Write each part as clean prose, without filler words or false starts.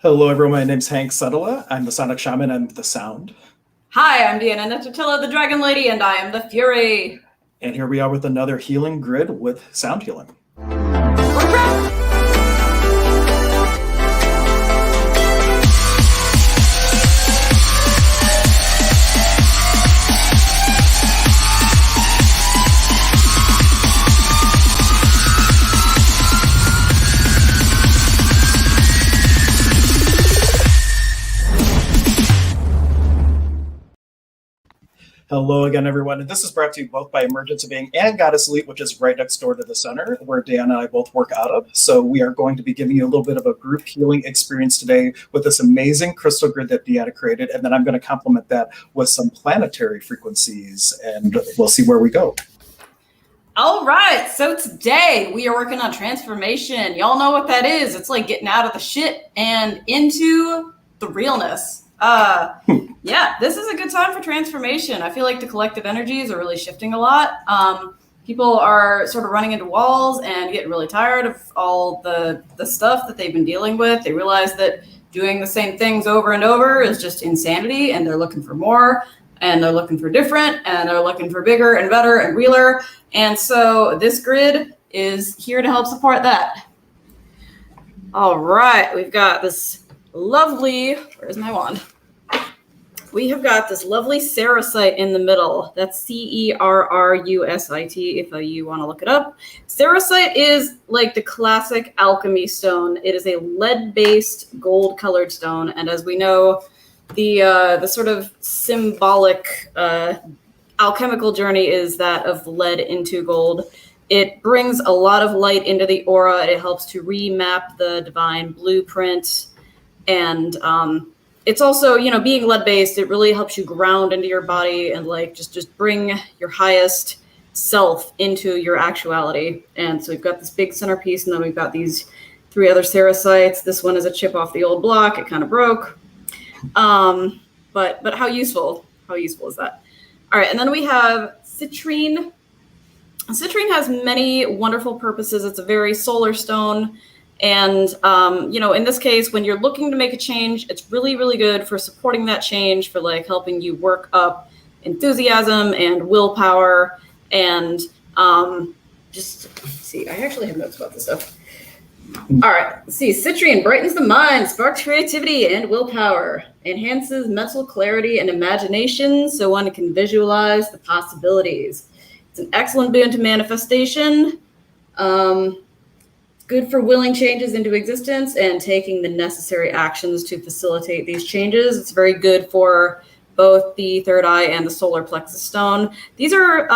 Hello, everyone. My name's Hank Suttala. I'm the Sonic Shaman. I'm the Sound. Hi, I'm Deanna Netatilla, the Dragon Lady, and I am the Fury. And here we are with another healing grid with sound healing. Hello again, everyone. And this is brought to you both by Emergence of Being and Goddess Elite, which is right next door to the center, where Deanna and I both work out of. So we are going to be giving you a little bit of a group healing experience today with this amazing crystal grid that Deanna created. And then I'm going to complement that with some planetary frequencies, and we'll see where we go. All right, so today we are working on transformation. Y'all know what that is. It's like getting out of the shit and into the realness. Yeah, this is a good time for transformation. I feel like the collective energies are really shifting a lot. People are sort of running into walls and getting really tired of all the stuff that they've been dealing with. They realize that doing the same things over and over is just insanity, and they're looking for more, and they're looking for different, and they're looking for bigger and better and realer. And so this grid is here to help support that. All right, we've got this lovely, where's my wand? We have got this lovely Cerussite in the middle. That's Cerrusite if you want to look it up. Cerussite is like the classic alchemy stone. It is a lead-based gold-colored stone, and as we know, the sort of symbolic alchemical journey is that of lead into gold. It brings a lot of light into the aura. It helps to remap the divine blueprint, and it's also, being lead-based, it really helps you ground into your body and like just bring your highest self into your actuality. And so we've got this big centerpiece, and then we've got these 3 other Cerussites. This one is a chip off the old block. It kind of broke. But how useful? How useful is that? All right, and then we have citrine. Citrine has many wonderful purposes. It's a very solar stone. And, in this case, when you're looking to make a change, it's really, really good for supporting that change, for like helping you work up enthusiasm and willpower. And see, I actually have notes about this stuff. All right, let's see. Citrine brightens the mind, sparks creativity and willpower, enhances mental clarity and imagination so one can visualize the possibilities. It's an excellent boon to manifestation. Good for willing changes into existence and taking the necessary actions to facilitate these changes. It's very good for both the third eye and the solar plexus stone. These are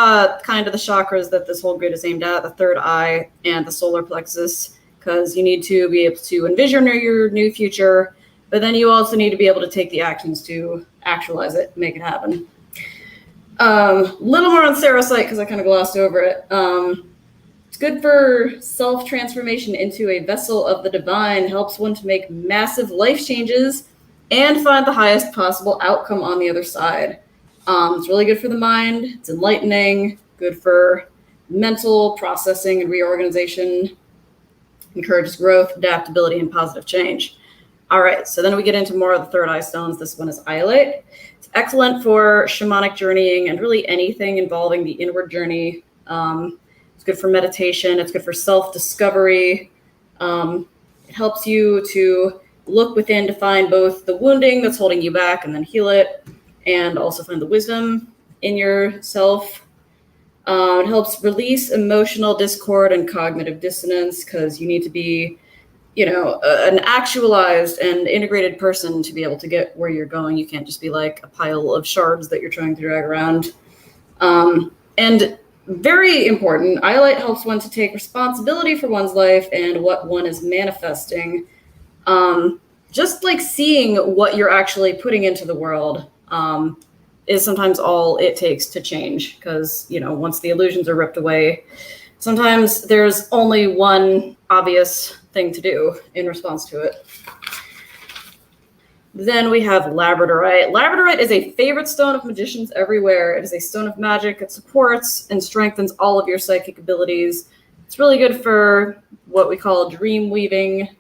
kind of the chakras that this whole grid is aimed at, the third eye and the solar plexus, because you need to be able to envision your new future, but then you also need to be able to take the actions to actualize it, make it happen. Little more on Cerussite because I kind of glossed over it. It's good for self-transformation into a vessel of the divine, helps one to make massive life changes and find the highest possible outcome on the other side. It's really good for the mind. It's enlightening, good for mental processing and reorganization, encourages growth, adaptability, and positive change. All right, so then we get into more of the third eye stones. This one is iolite. It's excellent for shamanic journeying and really anything involving the inward journey. It's good for meditation. It's good for self-discovery. It helps you to look within to find both the wounding that's holding you back and then heal it, and also find the wisdom in yourself. It helps release emotional discord and cognitive dissonance because you need to be, an actualized and integrated person to be able to get where you're going. You can't just be like a pile of shards that you're trying to drag around. And very important, iolite helps one to take responsibility for one's life and what one is manifesting. Just like seeing what you're actually putting into the world is sometimes all it takes to change, because, once the illusions are ripped away, sometimes there's only one obvious thing to do in response to it. Then we have labradorite. Labradorite is a favorite stone of magicians everywhere. It is a stone of magic. It supports and strengthens all of your psychic abilities. It's really good for what we call dream weaving.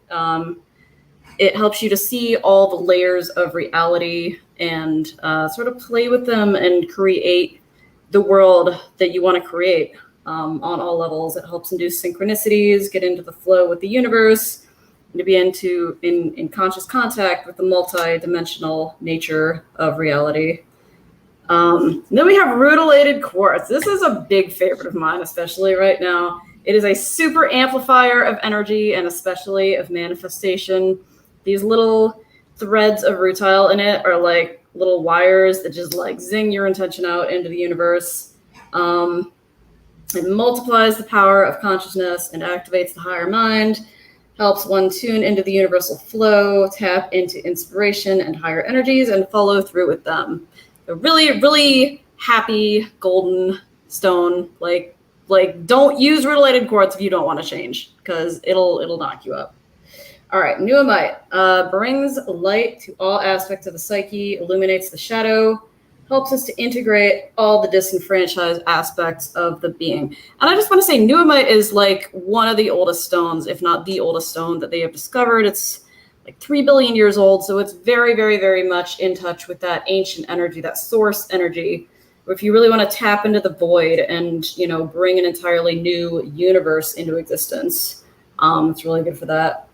It helps you to see all the layers of reality and sort of play with them and create the world that you want to create on all levels. It helps induce synchronicities, get into the flow with the universe, and to be in conscious contact with the multi-dimensional nature of reality. Then we have rutilated quartz. This is a big favorite of mine, especially right now. It is a super amplifier of energy and especially of manifestation. These little threads of rutile in it are like little wires that just like zing your intention out into the universe. It multiplies the power of consciousness and activates the higher mind, helps one tune into the universal flow, tap into inspiration and higher energies, and follow through with them. A really, really happy golden stone. Like don't use rutilated quartz if you don't want to change, because it'll knock you up. All right, Nuamite brings light to all aspects of the psyche, illuminates the shadow, helps us to integrate all the disenfranchised aspects of the being. And I just want to say Nuamite is like one of the oldest stones, if not the oldest stone that they have discovered. It's like 3 billion years old, so it's very, very, very much in touch with that ancient energy, that source energy. Or if you really want to tap into the void and, bring an entirely new universe into existence, it's really good for that.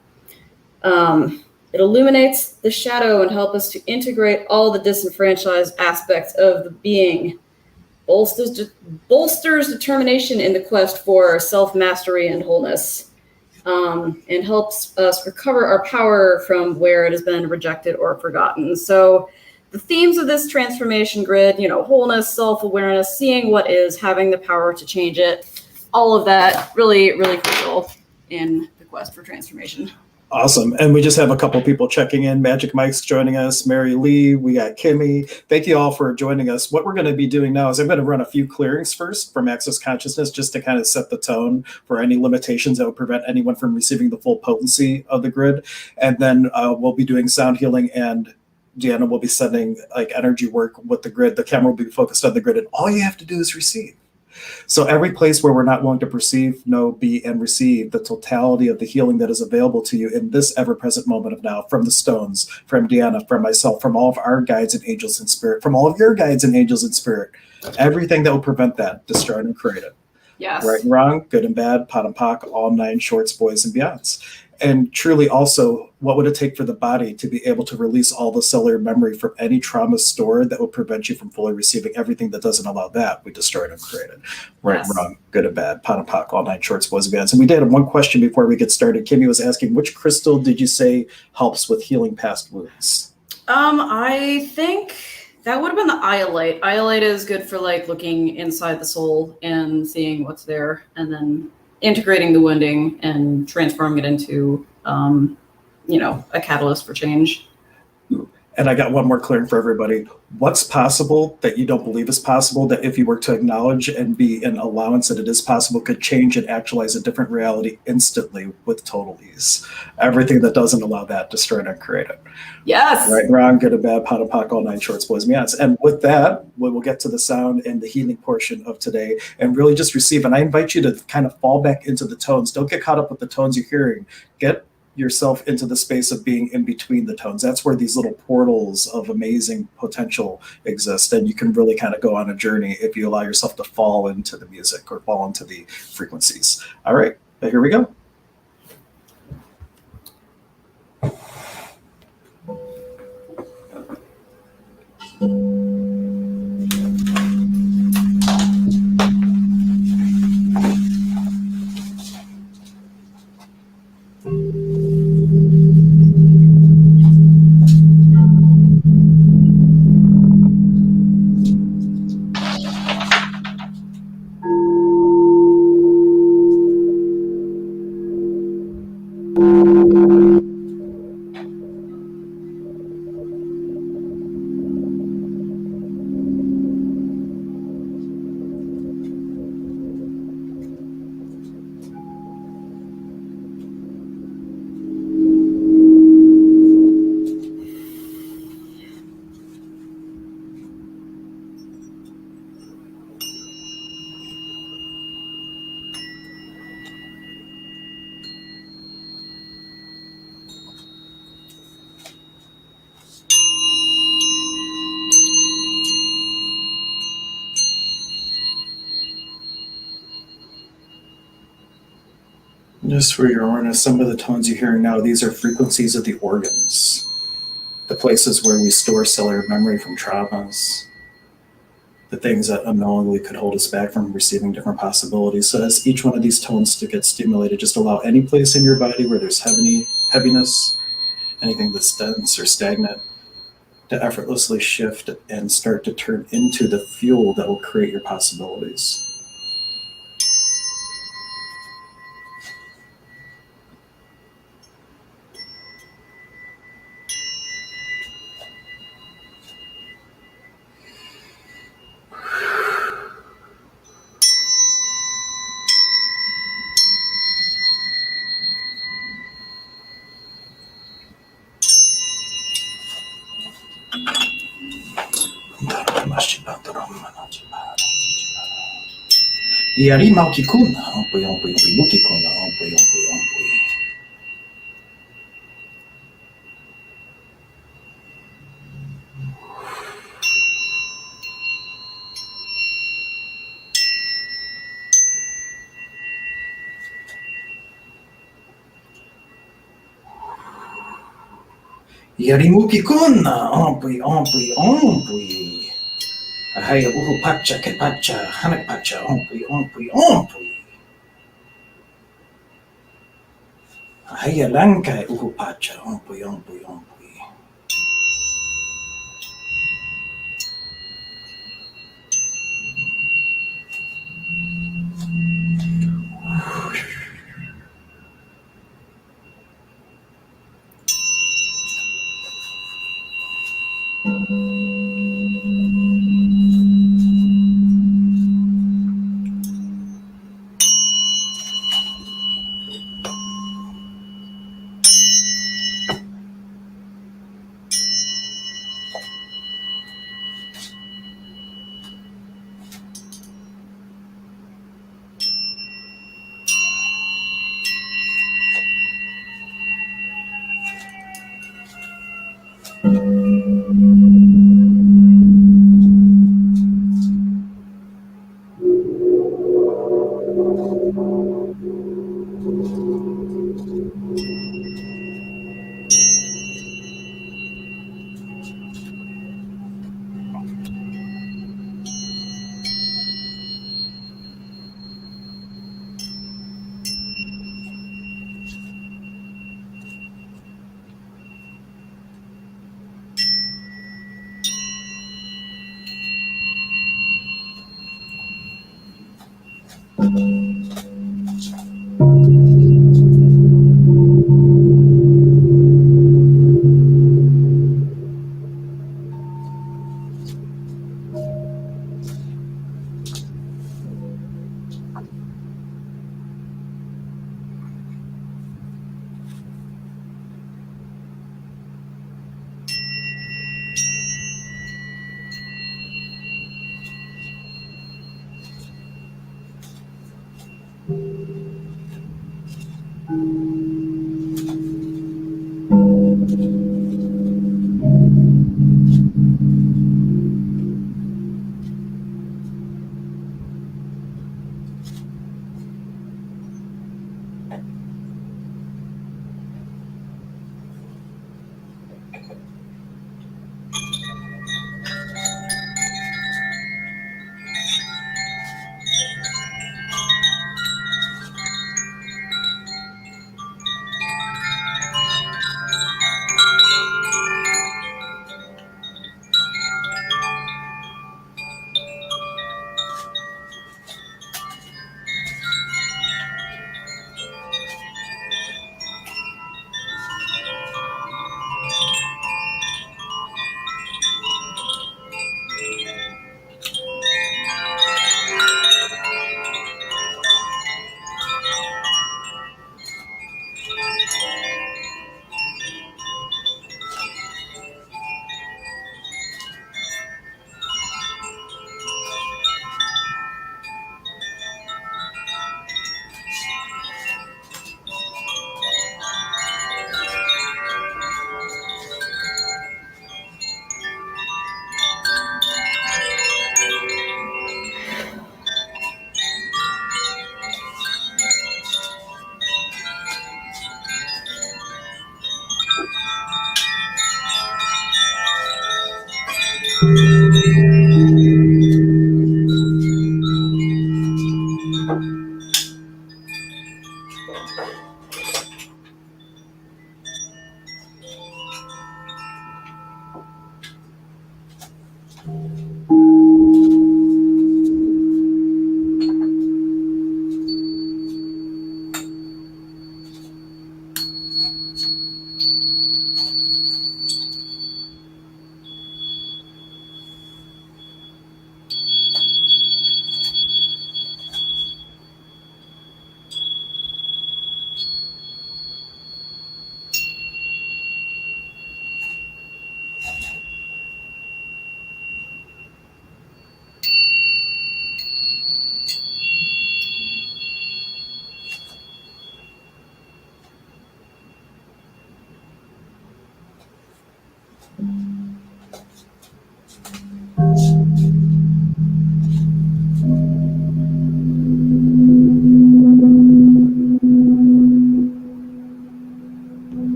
It illuminates the shadow and helps us to integrate all the disenfranchised aspects of the being, bolsters determination in the quest for self-mastery and wholeness, and helps us recover our power from where it has been rejected or forgotten. So the themes of this transformation grid, wholeness, self-awareness, seeing what is, having the power to change it, all of that really, really crucial in the quest for transformation. Awesome. And we just have a couple people checking in. Magic Mike's joining us, Mary Lee, we got Kimmy. Thank you all for joining us. What we're going to be doing now is I'm going to run a few clearings first from Access Consciousness, just to kind of set the tone for any limitations that would prevent anyone from receiving the full potency of the grid. And then we'll be doing sound healing, and Deanna will be sending like energy work with the grid. The camera will be focused on the grid, and all you have to do is receive. So every place where we're not willing to perceive, know, be, and receive the totality of the healing that is available to you in this ever-present moment of now, from the stones, from Deanna, from myself, from all of our guides and angels in spirit, from all of your guides and angels in spirit, everything that will prevent that, destroy and create it. Yes. Right and wrong, good and bad, pot and pock, all 9 shorts, boys and beyonds. And truly also, what would it take for the body to be able to release all the cellular memory from any trauma stored that would prevent you from fully receiving everything that doesn't allow that? We destroyed and created. Right and wrong, good and bad, pot and pock, all 9 shorts, boys and beyonds. And we did have one question before we get started. Kimmy was asking, which crystal did you say helps with healing past wounds? I think that would have been the iolite. Iolite is good for like looking inside the soul and seeing what's there, and then integrating the wounding and transforming it into, a catalyst for change. And I got one more clearing for everybody. What's possible that you don't believe is possible, that if you were to acknowledge and be in allowance that it is possible, could change and actualize a different reality instantly with total ease? Everything that doesn't allow that, destroy it and create it. Yes. Right and wrong, good and bad, pot and pock, all 9 shorts, boys and beyonds. And with that, we will get to the sound and the healing portion of today and really just receive. And I invite you to kind of fall back into the tones. Don't get caught up with the tones you're hearing. Get yourself into the space of being in between the tones. That's where these little portals of amazing potential exist. And you can really kind of go on a journey if you allow yourself to fall into the music or fall into the frequencies. All right, here we go. Just for your awareness, some of the tones you're hearing now, these are frequencies of the organs, the places where we store cellular memory from traumas, the things that unknowingly could hold us back from receiving different possibilities. So as each one of these tones to get stimulated, just allow any place in your body where there's heaviness, anything that's dense or stagnant, to effortlessly shift and start to turn into the fuel that will create your possibilities. Yarima Kikuna, Ompuy, Ompuy, Yukikuna, Ompuy, Ompuy, Ompuy. Yarimuki Kuna, Ompuy, Ompuy, Ompuy. Ahaya Uhu Pacha, Kepacha, Hanakpacha, Ompuy, Ompuy, Ompuy. Ahaya Lankai Uhu Pacha, Ompuy, Ompuy, Ompuy.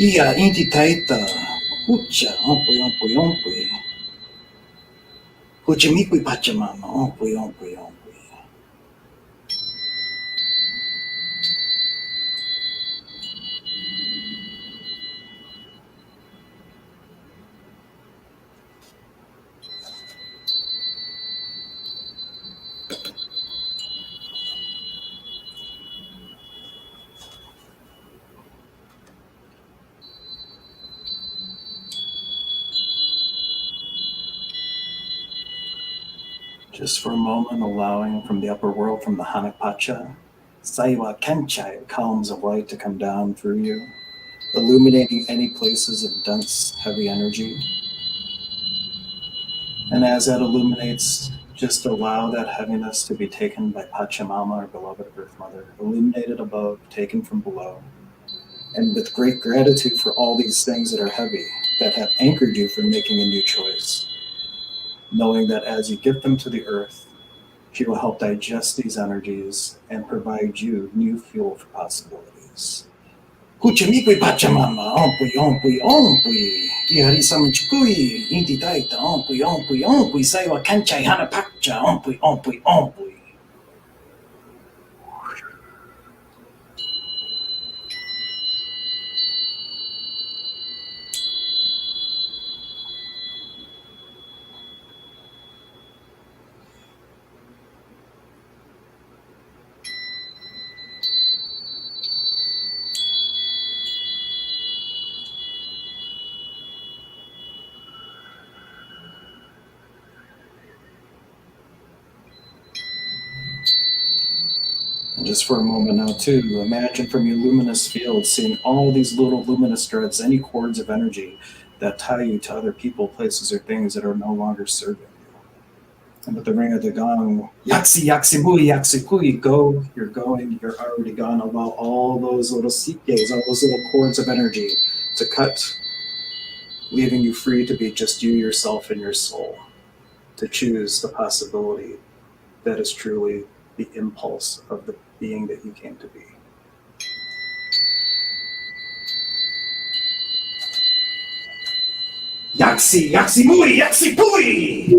Ia inti taita. Hucha, ompui, ompui, ompui. Huchimikui Pachamama, ompui, ompui, ompui. Just for a moment, allowing from the upper world, from the Hanakpacha, Saiwa Kenchai, columns of light to come down through you, illuminating any places of dense, heavy energy. And as that illuminates, just allow that heaviness to be taken by Pachamama, our beloved Earth Mother, illuminated above, taken from below. And with great gratitude for all these things that are heavy, that have anchored you for making a new choice, knowing that as you give them to the earth, she will help digest these energies and provide you new fuel for possibilities. Kuchimikui Pachamama, ompui, ompui, ompui. Ihari Samichukui, Inti Taita, ompui, ompui, ompui, Saiwa Kanchai Hanapacha, ompui, ompui, ompui. And just for a moment now, too, imagine from your luminous field seeing all these little luminous threads, any cords of energy that tie you to other people, places, or things that are no longer serving you. And with the ring of the gong, yaksi, yaksi, mui, yaksi, pui, go, you're going, you're already gone. Allow all those little sikes, all those little cords of energy to cut, leaving you free to be just you, yourself, and your soul, to choose the possibility that is truly the impulse of the being that you came to be. Yaksi, yaksi, mui, yaksi, pui!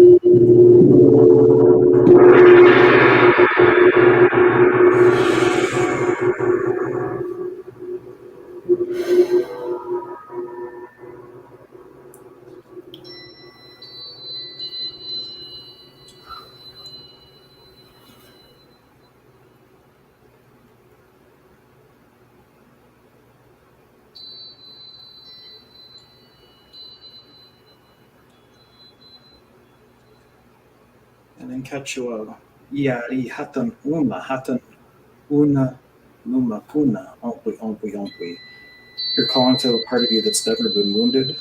Linkachua, Iari, Hatan Una, Numa Kuna, Ompwi. You're calling to a part of you that's never been wounded,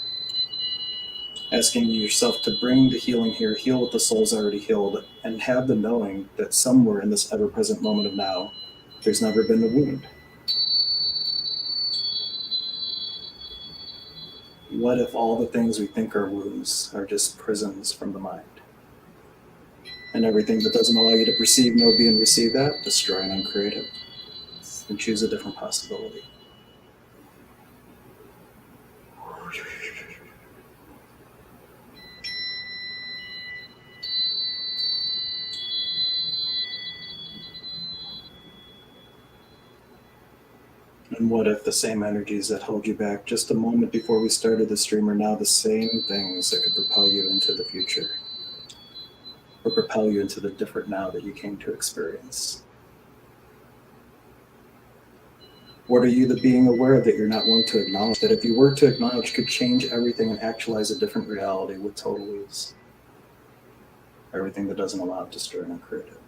asking yourself to bring the healing here, heal what the soul's already healed, and have the knowing that somewhere in this ever present moment of now, there's never been a wound. What if all the things we think are wounds are just prisons from the mind? And everything that doesn't allow you to perceive, know, be, and receive that, destroy and uncreate it. And choose a different possibility. And what if the same energies that held you back just a moment before we started the stream are now the same things that could propel you into the future? Or propel you into the different now that you came to experience? What are you the being aware that you're not willing to acknowledge, that if you were to acknowledge could change everything and actualize a different reality with total ease? Everything that doesn't allow it to destroy and create it.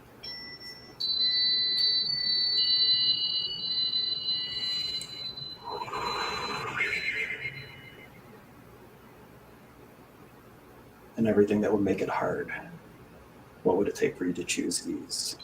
And everything that would make it hard. What would it take for you to choose ease?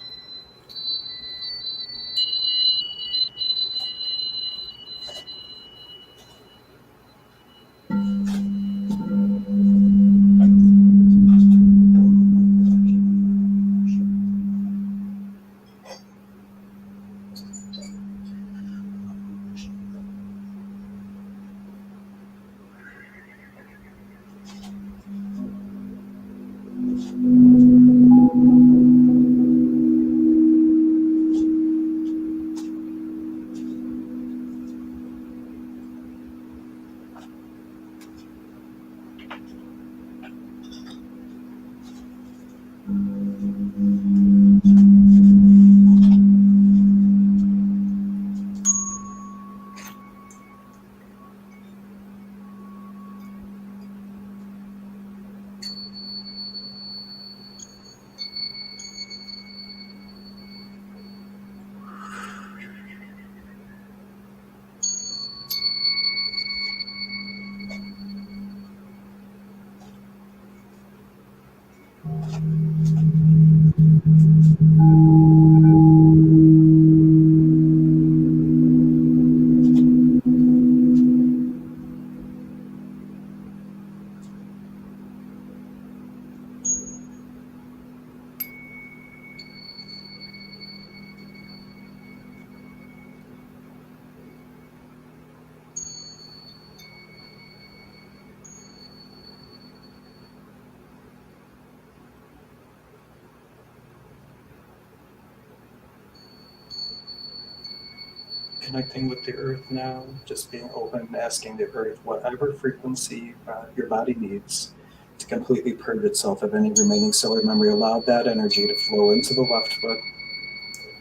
Connecting with the earth now, just being open and asking the earth whatever frequency your body needs to completely purge itself of any remaining cellular memory. Allow that energy to flow into the left foot,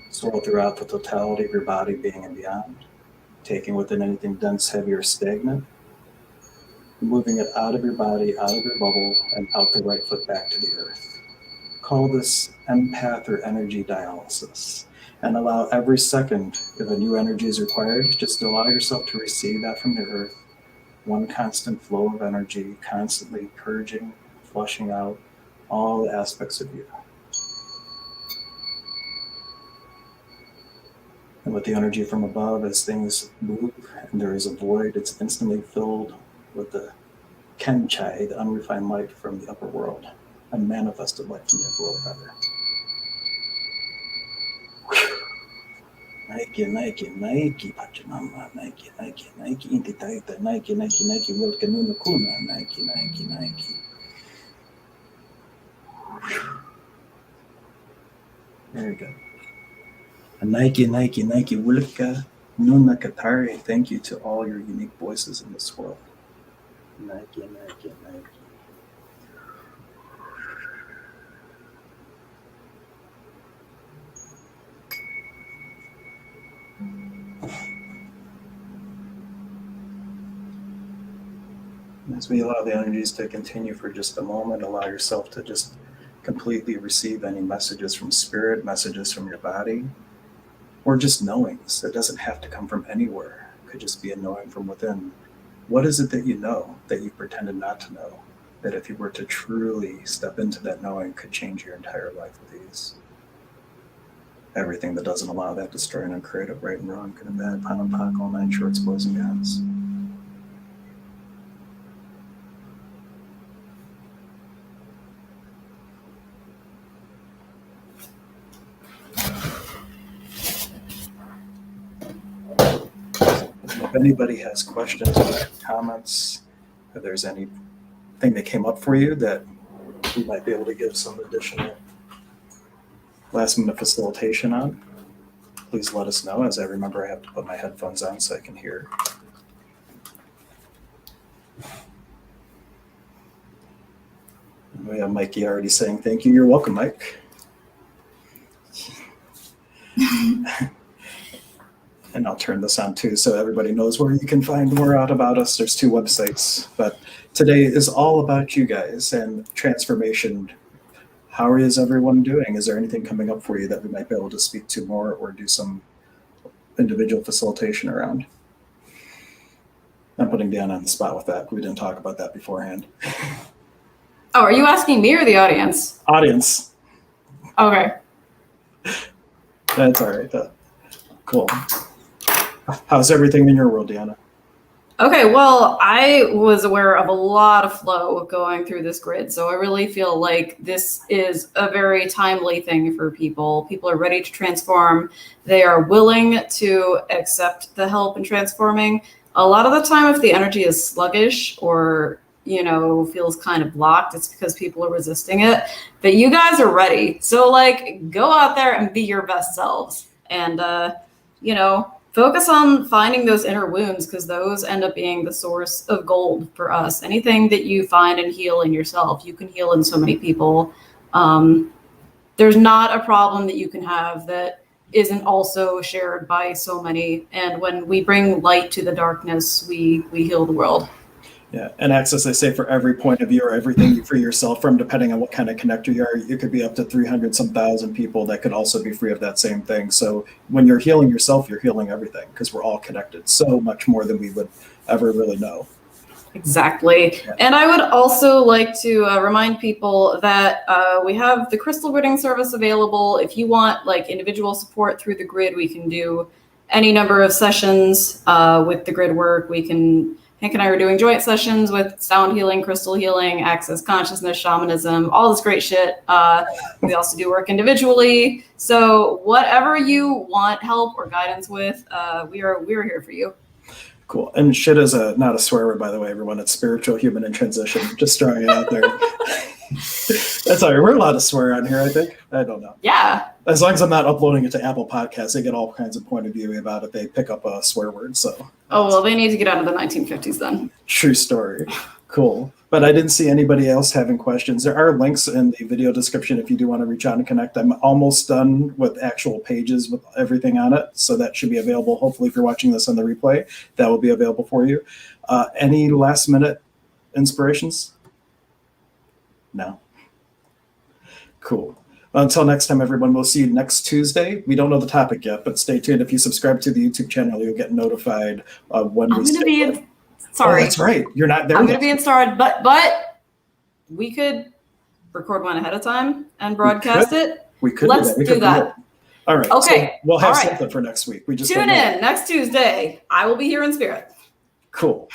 swirl throughout the totality of your body, being and beyond, taking within anything dense, heavy, or stagnant, moving it out of your body, out of your bubble, and out the right foot back to the earth. Call this empath or energy dialysis. And allow every second, if a new energy is required, just allow yourself to receive that from the earth. One constant flow of energy, constantly purging, flushing out all the aspects of you. And with the energy from above, as things move and there is a void, it's instantly filled with the Kenchai, the unrefined light from the upper world, unmanifested light from the upper world, rather. Nike, Pachamama, Nike, Intitaita, Nike, Wilkanuna Kuna, Nike. Very good. Nike, Wilka, Nuna Katari. Thank you to all your unique voices in this world. Nike. As we allow the energies to continue for just a moment, allow yourself to just completely receive any messages from spirit, messages from your body, or just knowings. It doesn't have to come from anywhere. It could just be a knowing from within. What is it that you know that you pretended not to know? That if you were to truly step into that knowing could change your entire life with ease. Everything that doesn't allow that, destroy and uncreate it, right and wrong, good and bad, pound and pock, all nine shorts, boys and gals. If anybody has questions or comments, if there's anything that came up for you that we might be able to give some additional last minute facilitation on, please let us know. As I remember, I have to put my headphones on so I can hear. We have Mikey already saying thank you. You're welcome, Mike. And I'll turn this on too so everybody knows where you can find more out about us. There's 2 websites, but today is all about you guys and transformation. How is everyone doing? Is there anything coming up for you that we might be able to speak to more or do some individual facilitation around? I'm putting Deanna on the spot with that. We didn't talk about that beforehand. Oh, are you asking me or the audience? Audience. Okay. That's all right. Cool. How's everything in your world, Deanna? Okay, well, I was aware of a lot of flow going through this grid, so I really feel like this is a very timely thing for people. People are ready to transform. They are willing to accept the help in transforming. A lot of the time, if the energy is sluggish or, you know, feels kind of blocked, it's because people are resisting it. But you guys are ready. So, like, go out there and be your best selves. And, you know, focus on finding those inner wounds, because those end up being the source of gold for us. Anything that you find and heal in yourself, you can heal in so many people. There's not a problem that you can have that isn't also shared by so many. And when we bring light to the darkness, we heal the world. Yeah, and access, they say, for every point of view or everything you free yourself from, depending on what kind of connector you are, you could be up to 300 some thousand people that could also be free of that same thing. So when you're healing yourself, you're healing everything, because we're all connected so much more than we would ever really know. Exactly. Yeah. And I would also like to remind people that we have the crystal gridding service available. If you want like individual support through the grid, we can do any number of sessions with the grid work. Hank and I are doing joint sessions with sound healing, crystal healing, access consciousness, shamanism, all this great shit. We also do work individually. So whatever you want help or guidance with, we're here for you. Cool. And shit is not a swear word, by the way, everyone. It's spiritual, human, in transition. Just throwing it out there. That's all right. We're allowed to swear on here, I think. I don't know. Yeah. As long as I'm not uploading it to Apple Podcasts, they get all kinds of point of view about it. They pick up a swear word. So. Oh, well, they need to get out of the 1950s then. True story. Cool. But I didn't see anybody else having questions. There are links in the video description if you do want to reach out and connect. I'm almost done with actual pages with everything on it. So that should be available. Hopefully, if you're watching this on the replay, that will be available for you. Any last minute inspirations? No. Cool. Until next time, everyone, we'll see you next Tuesday. We don't know the topic yet, but stay tuned. If you subscribe to the YouTube channel, you'll get notified when we start. Sorry. Oh, that's right. You're not there. I'm going to be in Starred, but we could record one ahead of time and broadcast it. We could. Let's do that. All right. Okay. So we'll have something for next week. We just tune in next Tuesday. I will be here in spirit. Cool.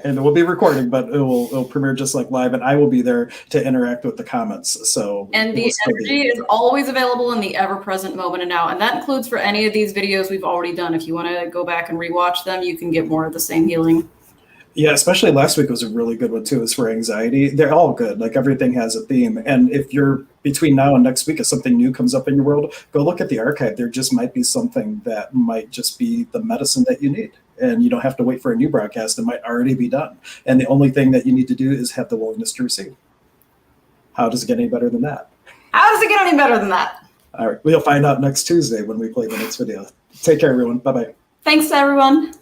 And we'll be recording, but it'll premiere just like live, and I will be there to interact with the comments. So and the energy is always available in the ever-present moment and now, and that includes for any of these videos we've already done. If you want to go back and rewatch them, you can get more of the same healing. Yeah, especially last week was a really good one too. Is for anxiety. They're all good. Like everything has a theme, and if you're between now and next week, if something new comes up in your world, go look at the archive. There just might be something that might just be the medicine that you need. And you don't have to wait for a new broadcast. It might already be done. And the only thing that you need to do is have the willingness to receive. How does it get any better than that? How does it get any better than that? All right. We'll find out next Tuesday when we play the next video. Take care, everyone. Bye-bye. Thanks, everyone.